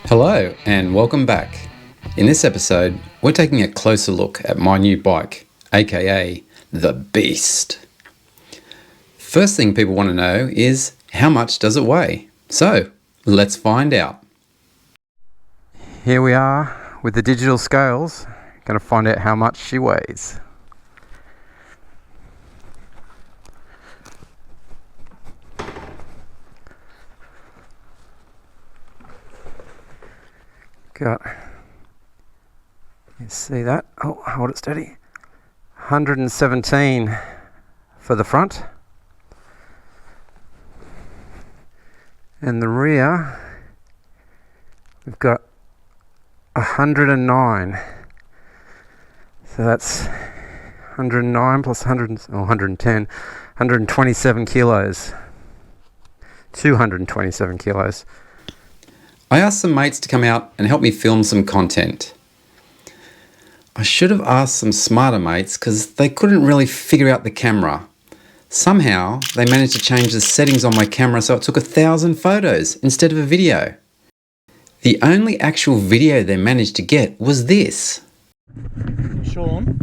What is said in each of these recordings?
Hello and welcome back. In this episode, we're taking a closer look at my new bike, aka the Beast. First thing people want to know is how much does it weigh? So let's find out. Here we are with the digital scales, going to find out how much she weighs. Got, you see that? Oh, hold it steady. 117 for the front. And the rear, we've got 109. So that's 109 plus 110, 127 kilos. 227 kilos. I asked some mates to come out and help me film some content. I should have asked some smarter mates because they couldn't really figure out the camera. Somehow they managed to change the settings on my camera so it took 1,000 photos instead of a video. The only actual video they managed to get was this. Sean,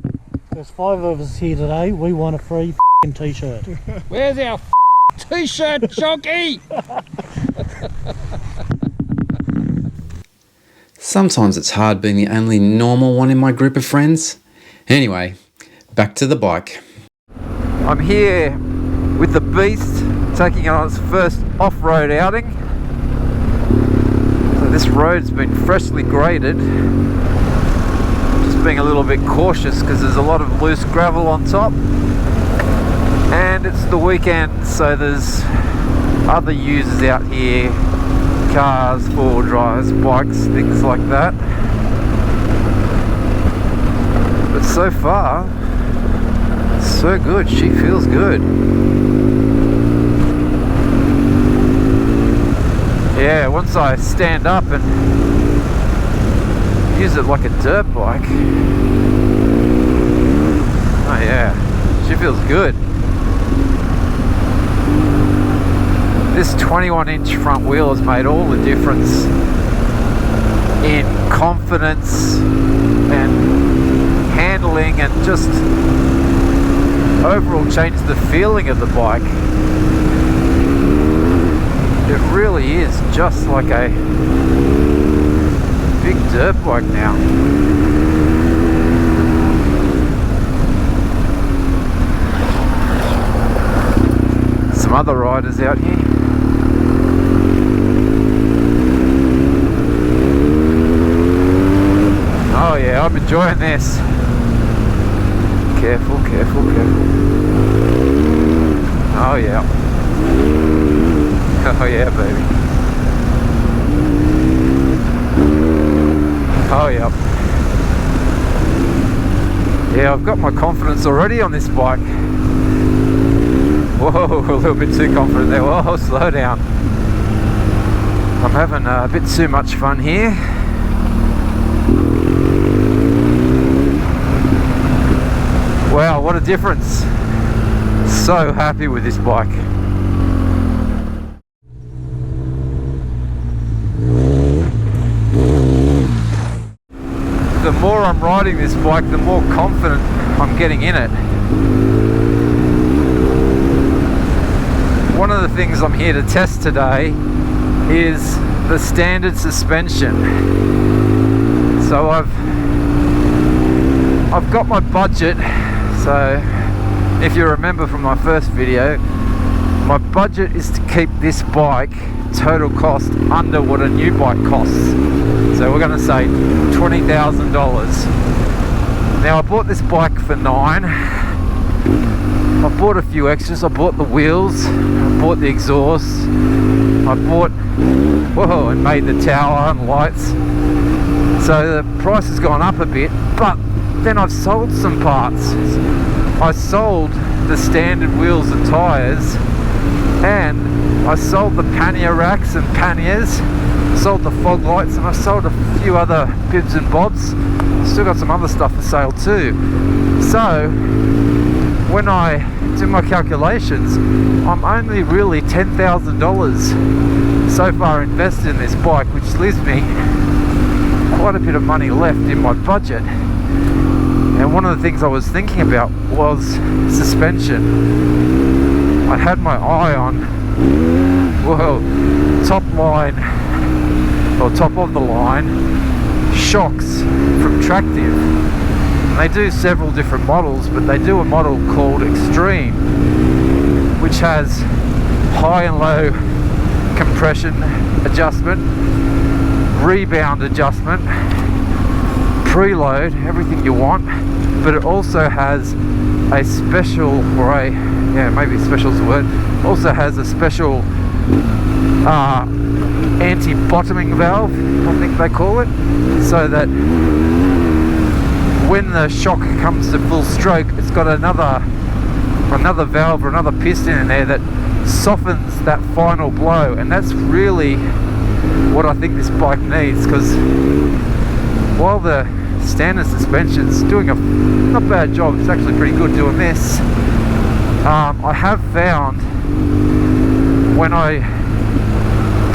there's 5 of us here today. We want a free t-shirt. Where's our t-shirt, Shocky? Sometimes it's hard being the only normal one in my group of friends. Anyway, back to the bike. I'm here with the Beast, taking it on its first off-road outing. So this road's been freshly graded. Just being a little bit cautious because there's a lot of loose gravel on top. And it's the weekend, so there's other users out here. Cars, four-wheel drives, bikes, things like that. But so far, so good. She feels good. Yeah, once I stand up and use it like a dirt bike. Oh yeah, she feels good. This 21-inch front wheel has made all the difference in confidence and handling and just overall changed the feeling of the bike. It really is just like a big dirt bike now. Some other riders out here. Oh yeah, I'm enjoying this. Careful, careful, careful. Oh yeah. Oh yeah, baby. Oh yeah. Yeah, I've got my confidence already on this bike. Whoa, a little bit too confident there. Whoa, slow down. I'm having a bit too much fun here. Wow, what a difference. So happy with this bike. The more I'm riding this bike, the more confident I'm getting in it. One of the things I'm here to test today is the standard suspension. So I've got my budget. So if you remember from my first video, my budget is to keep this bike total cost under what a new bike costs. So we're going to say $20,000. Now I bought this bike for $9,000. I bought a few extras. I bought the wheels, I bought the exhaust, I bought, whoa, and made the tower and lights. So the price has gone up a bit, but then I've sold some parts. I sold the standard wheels and tyres, and I sold the pannier racks and panniers, sold the fog lights, and I sold a few other bibs and bobs. Still got some other stuff for sale too. So when I do my calculations, I'm only really $10,000 so far invested in this bike, which leaves me quite a bit of money left in my budget. And one of the things I was thinking about was suspension. I had my eye on, well, top line, or top of the line shocks from Tractive. And they do several different models, but they do a model called Extreme, which has high and low compression adjustment, rebound adjustment, preload, everything you want. But it also has a special, or a, yeah, maybe special is the word, also has a special anti-bottoming valve, I think they call it, so that when the shock comes to full stroke, it's got another valve or another piston in there that softens that final blow. And that's really what I think this bike needs, because while the standard suspension's doing a not bad job, it's actually pretty good doing this, I have found when I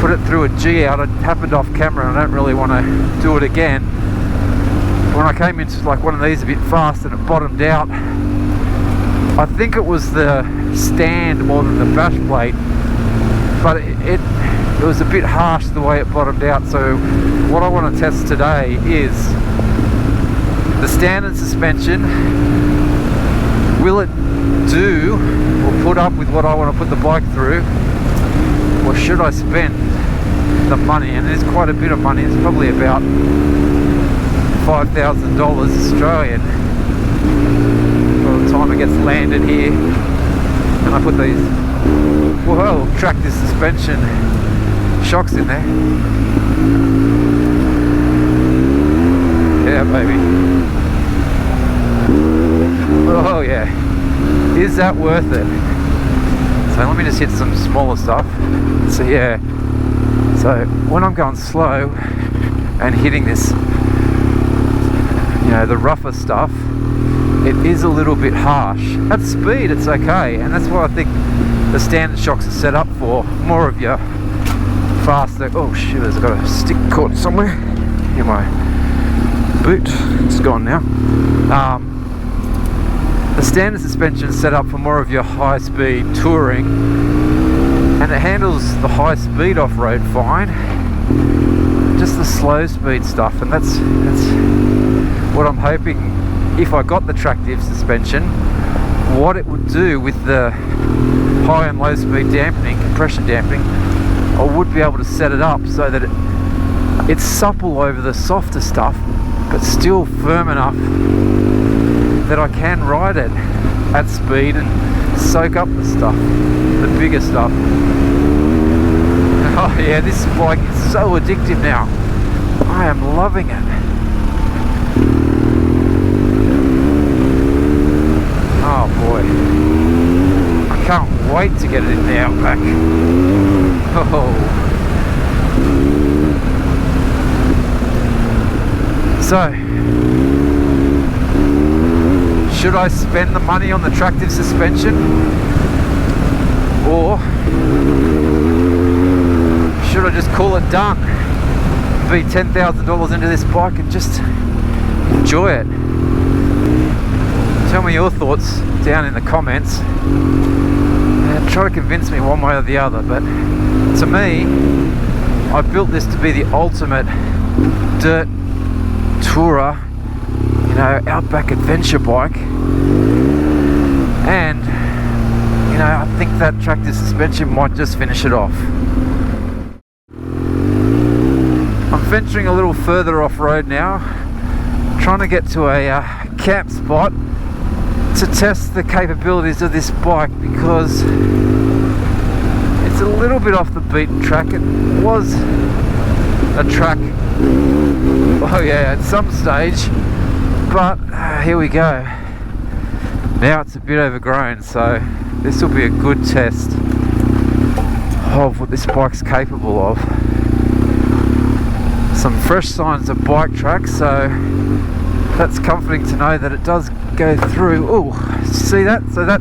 put it through a G out, it happened off camera and I don't really want to do it again. When I came into like one of these a bit fast and it bottomed out, I think it was the stand more than the bash plate, but it was a bit harsh the way it bottomed out. So what I want to test today is the standard suspension. Will it do or put up with what I want to put the bike through, or should I spend the money? And there's quite a bit of money. It's probably about $5,000 Australian by the time it gets landed here. And I put these, whoa, Tractive suspension shocks in there. Yeah, baby. Oh yeah. Is that worth it? So let me just hit some smaller stuff. So yeah. So when I'm going slow and hitting this, you know, the rougher stuff, it is a little bit harsh. At speed it's okay, and that's what I think the standard shocks are set up for. More of your faster, oh shit, I've got a stick caught somewhere in my boot. It's gone now. The standard suspension is set up for more of your high speed touring, and it handles the high speed off-road fine, just the slow speed stuff. And that's what I'm hoping, if I got the Tractive suspension, what it would do with the high and low speed dampening, compression dampening. I would be able to set it up so that it's supple over the softer stuff, but still firm enough that I can ride it at speed and soak up the stuff, the bigger stuff. Oh yeah, this bike is so addictive now. I am loving it. Oh boy, I can't wait to get it in the Outback. Oh. So, should I spend the money on the Tractive suspension, or should I just call it done? Be $10,000 into this bike and just enjoy it. Tell me your thoughts down in the comments and try to convince me one way or the other. But to me, I built this to be the ultimate dirt tourer, you know, outback adventure bike. And you know, I think that Tractive suspension might just finish it off. I'm venturing a little further off-road now, trying to get to a camp spot to test the capabilities of this bike, because it's a little bit off the beaten track. It was a track, oh yeah, at some stage, but here we go. Now it's a bit overgrown, so this will be a good test of what this bike's capable of. Some fresh signs of bike track, so that's comforting to know that it does go through. Oh, see that? So that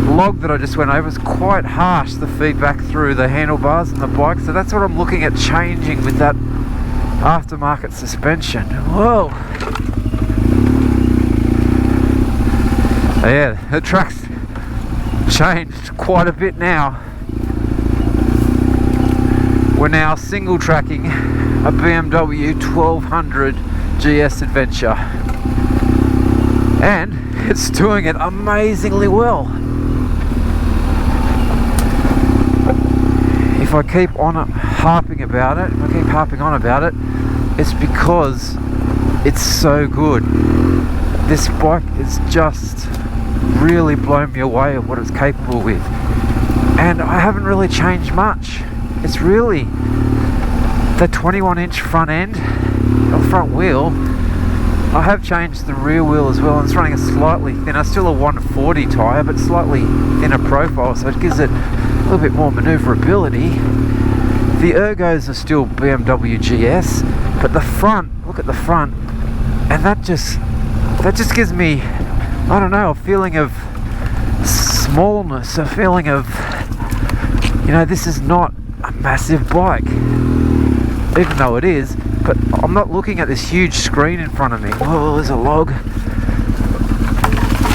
log that I just went over is quite harsh, the feedback through the handlebars and the bike, so that's what I'm looking at changing with that aftermarket suspension. Whoa! Yeah, the track's changed quite a bit now. We're now single tracking a BMW 1200 GS Adventure, and it's doing it amazingly well. If I keep on harping about it, it's because it's so good. This bike is just really blown me away of what it's capable with, and I haven't really changed much. It's really the 21-inch front end or front wheel. I have changed the rear wheel as well, and it's running a slightly thinner, still a 140 tyre, but slightly thinner profile, so it gives it a little bit more manoeuvrability. The ergos are still BMW GS, but the front, look at the front, and that just gives me, I don't know, a feeling of smallness, a feeling of, you know, this is not a massive bike, even though it is, but I'm not looking at this huge screen in front of me. Oh, there's a log.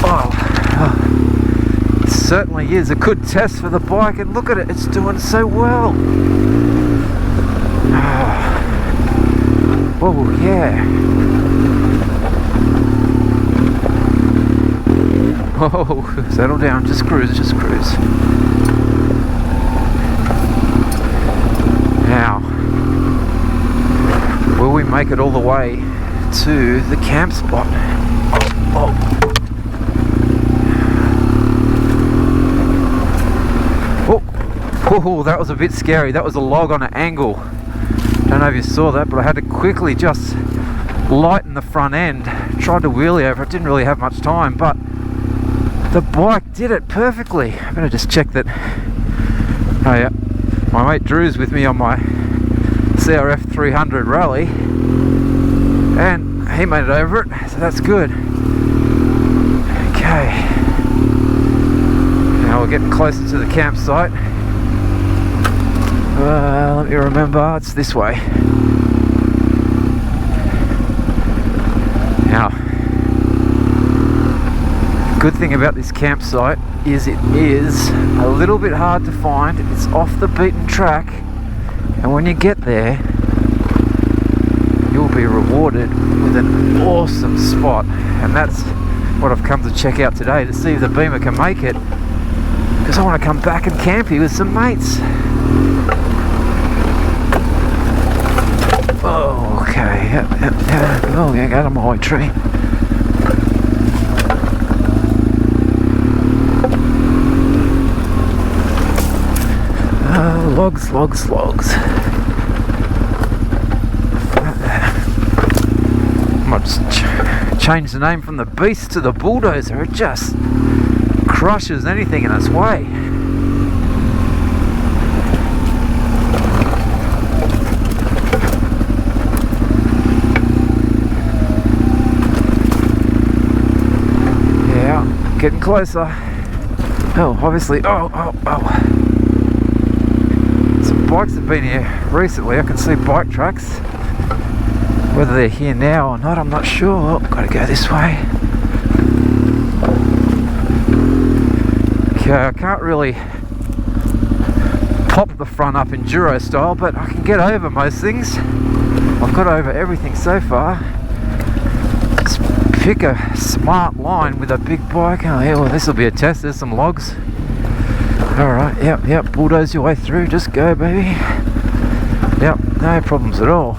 Oh, it certainly is a good test for the bike, and look at it, it's doing so well. Oh, yeah. Oh, settle down, just cruise, just cruise. Now, will we make it all the way to the camp spot? Oh, that was a bit scary. That was a log on an angle. Don't know if you saw that, but I had to quickly just lighten the front end. Tried to wheelie over it, didn't really have much time, but the bike did it perfectly. I'm going to just check that. Oh yeah, my mate Drew's with me on my CRF 300 rally, and he made it over it, so that's good. Okay, now we're getting closer to the campsite. Let me remember, it's this way. Now, the good thing about this campsite is it is a little bit hard to find. It's off the beaten track, and when you get there, you'll be rewarded with an awesome spot, and that's what I've come to check out today, to see if the Beamer can make it, because I want to come back and camp here with some mates. Oh, okay, yep. Oh, yeah, got a my tree. Logs. Might just change the name from the Beast to the Bulldozer. It just crushes anything in its way. Yeah, getting closer. Oh, obviously. Oh. Some bikes have been here recently. I can see bike tracks. Whether they're here now or not, I'm not sure. Oh, gotta go this way. Okay, I can't really pop the front up enduro style, but I can get over most things. I've got over everything so far. Just pick a smart line with a big bike. Oh yeah, well this will be a test. There's some logs. Alright, yep, bulldoze your way through, just go baby. Yep, no problems at all.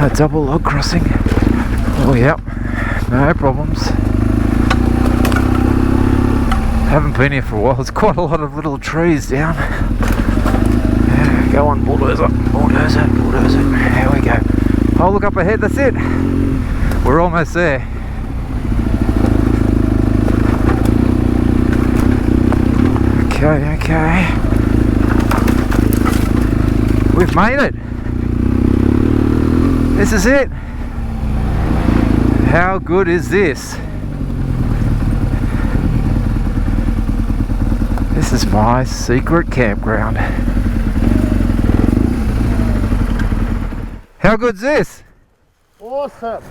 A double log crossing. Oh yep, no problems. Haven't been here for a while, there's quite a lot of little trees down. Yeah, go on bulldozer. There we go. Oh look up ahead, that's it. We're almost there. Okay. We've made it. This is it. How good is this? This is my secret campground. How good's this? Awesome.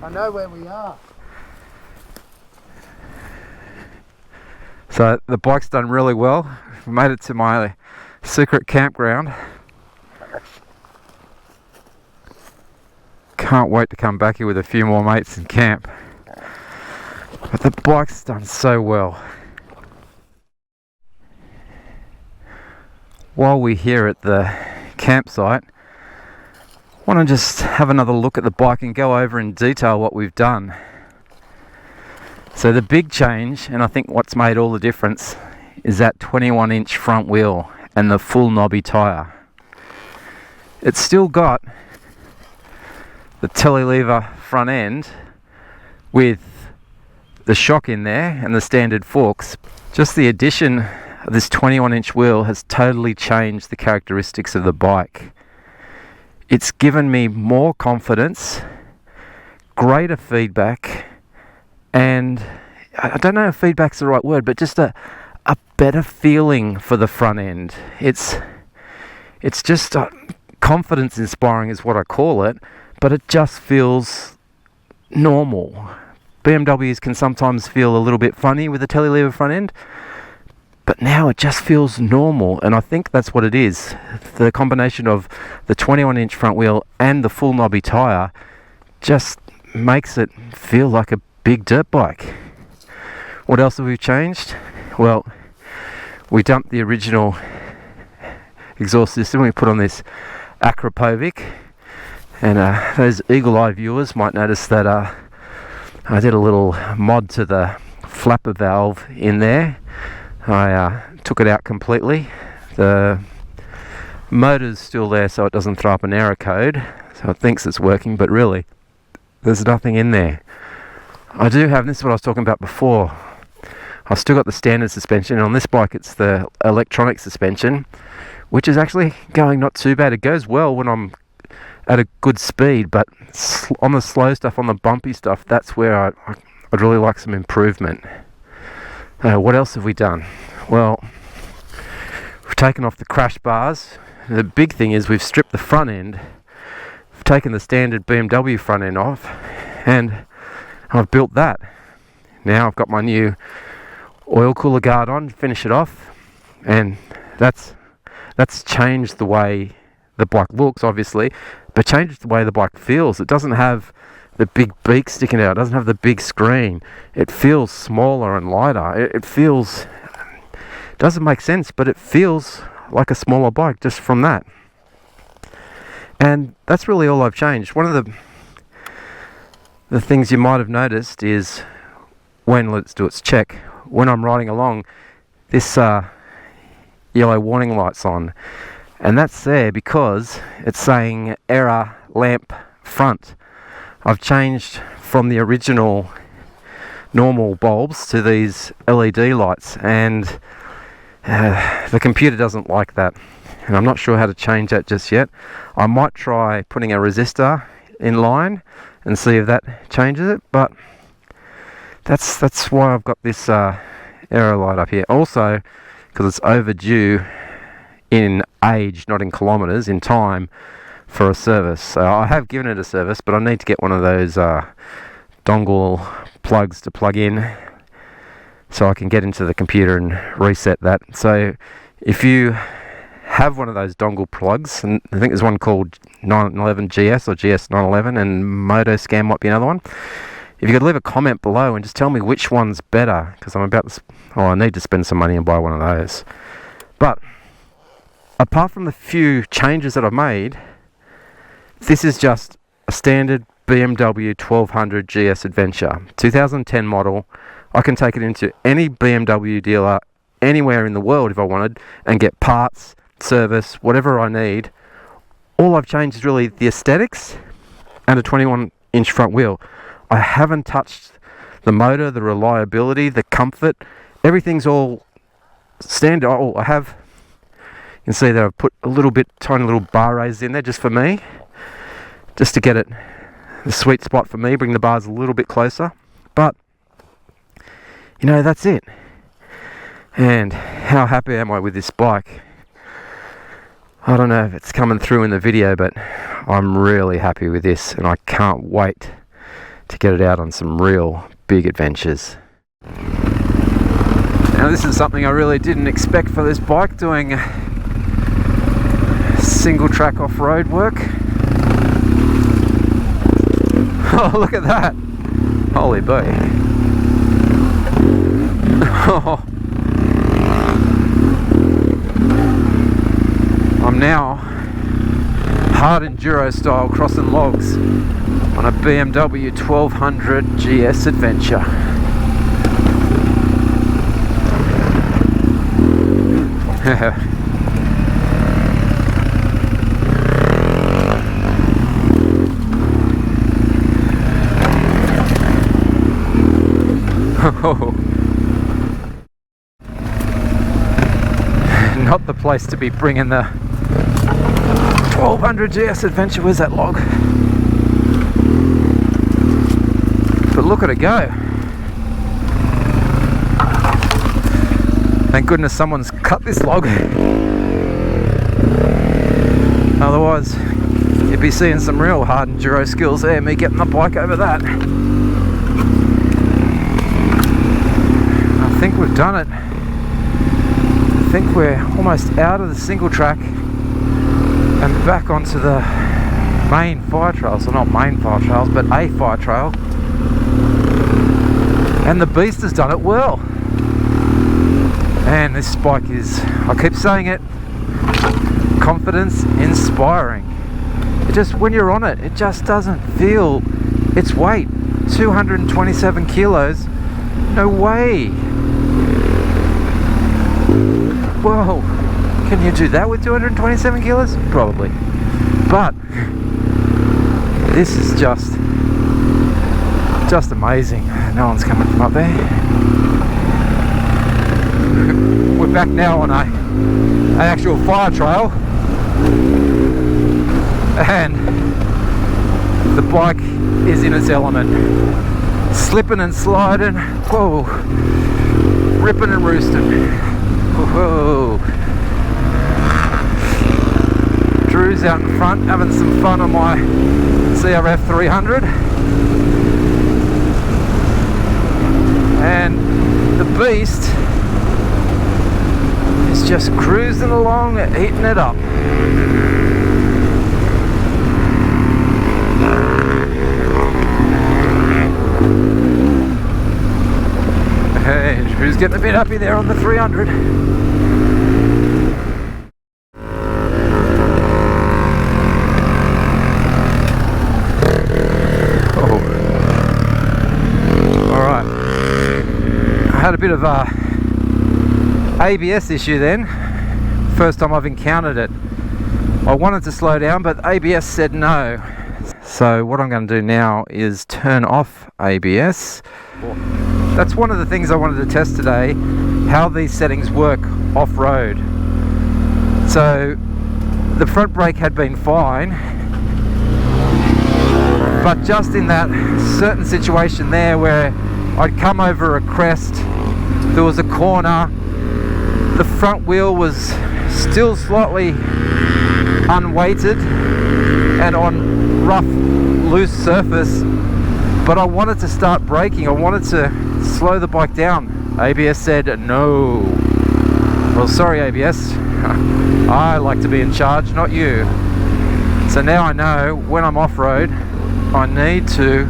I know where we are. So the bike's done really well. We made it to my secret campground. Can't wait to come back here with a few more mates and camp. But the bike's done so well. While we're here at the campsite, I want to just have another look at the bike and go over in detail what we've done. So the big change, and I think what's made all the difference, is that 21-inch front wheel and the full knobby tyre. It's still got the telelever front end with the shock in there and the standard forks. Just the addition of this 21-inch wheel has totally changed the characteristics of the bike. It's given me more confidence, greater feedback, and I don't know if feedback's the right word, but just a better feeling for the front end. It's just confidence inspiring is what I call it, but it just feels normal. BMWs can sometimes feel a little bit funny with the telelever front end, but now it just feels normal, and I think that's what it is. The combination of the 21-inch front wheel and the full knobby tyre just makes it feel like a big dirt bike. What else have we changed? Well, we dumped the original exhaust system. We put on this Akrapovic, and those eagle-eye viewers might notice that I did a little mod to the flapper valve in there. I took it out completely. The motor's still there, so it doesn't throw up an error code, so it thinks it's working, but really there's nothing in there. I do have, and this is what I was talking about before, I've still got the standard suspension, and on this bike it's the electronic suspension, which is actually going not too bad. It goes well when I'm at a good speed, but on the slow stuff, on the bumpy stuff, that's where I'd really like some improvement. What else have we done? Well, we've taken off the crash bars. The big thing is we've stripped the front end. We've taken the standard BMW front end off, and I've built that. Now I've got my new oil cooler guard on, finish it off, and that's changed the way the bike looks, obviously, but changed the way the bike feels. It doesn't have the big beak sticking out, it doesn't have the big screen. It feels smaller and lighter. It feels, doesn't make sense, but it feels like a smaller bike just from that. And that's really all I've changed. One of the things you might have noticed is let's do its check. When I'm riding along, this yellow warning light's on, and that's there because it's saying error lamp front. I've changed from the original normal bulbs to these LED lights, and the computer doesn't like that, and I'm not sure how to change that just yet. I might try putting a resistor in line and see if that changes it, but that's why I've got this error light up here. Also, because it's overdue in age, not in kilometers, in time, for a service. So I have given it a service, but I need to get one of those dongle plugs to plug in so I can get into the computer and reset that. So if you have one of those dongle plugs, and I think there's one called 911 GS or GS 911, and MotoScan might be another one, if you could leave a comment below and just tell me which one's better, because I need to spend some money and buy one of those. But apart from the few changes that I've made, this is just a standard BMW 1200 GS Adventure, 2010 model. I can take it into any BMW dealer anywhere in the world if I wanted and get parts, service, whatever I need. All I've changed is really the aesthetics and a 21-inch front wheel. I haven't touched the motor, the reliability, the comfort. Everything's all standard. Oh, you can see that I've put tiny little bar raisers in there just for me, just to get it the sweet spot for me, bring the bars a little bit closer. But you know, that's it. And how happy am I with this bike? I don't know if it's coming through in the video, but I'm really happy with this, and I can't wait to get it out on some real big adventures. Now this is something I really didn't expect for this bike, doing single track off-road work. Oh, look at that! Holy boy. Oh. I'm now hard enduro style crossing logs on a BMW 1200 GS Adventure. Not the place to be bringing the 1200 GS Adventure. Where's that log? But look at it go. Thank goodness someone's cut this log. Otherwise, you'd be seeing some real hard enduro skills there, me getting the bike over that. I think we've done it. I think we're almost out of the single track and back onto the main fire trail. So not main fire trails, but a fire trail. And the beast has done it well. And this bike is, I keep saying it, confidence inspiring. It just, when you're on it, it just doesn't feel its weight. 227 kilos, no way. Whoa, can you do that with 227 kilos? Probably. But this is just amazing. No one's coming from up there. We're back now on an actual fire trail, and the bike is in its element. Slipping and sliding, whoa, ripping and roosting. Whoa. Drew's out in front having some fun on my CRF 300, and the beast is just cruising along, eating it up. Hey, Drew's getting a bit happy there on the 300. Oh. Alright. I had a bit of a ABS issue then. First time I've encountered it. I wanted to slow down, but ABS said no. So what I'm going to do now is turn off ABS. That's one of the things I wanted to test today, how these settings work off-road. So the front brake had been fine, but just in that certain situation there where I'd come over a crest, there was a corner, the front wheel was still slightly unweighted and on rough, loose surface, but I wanted to start braking. I wanted to slow the bike down. ABS said no. Well, sorry ABS, I like to be in charge, not you. So now I know when I'm off-road I need to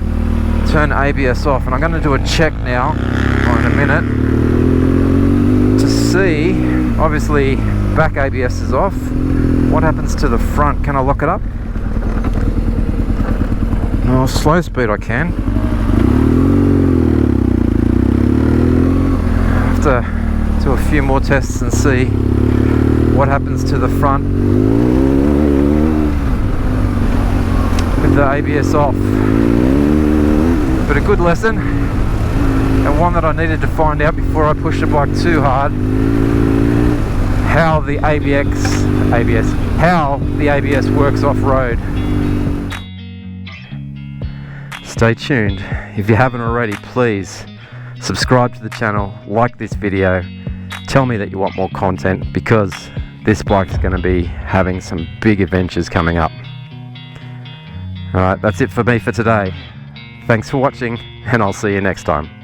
turn ABS off, and I'm going to do a check now in a minute to see. Obviously back ABS is off. What happens to the front? Can I lock it up? No, slow speed I can. Have to do a few more tests and see what happens to the front with the ABS off. But a good lesson, and one that I needed to find out before I pushed the bike too hard, how the ABS works off-road. Stay tuned. If you haven't already, please subscribe to the channel, like this video, tell me that you want more content, because this bike's going to be having some big adventures coming up. Alright, that's it for me for today. Thanks for watching, and I'll see you next time.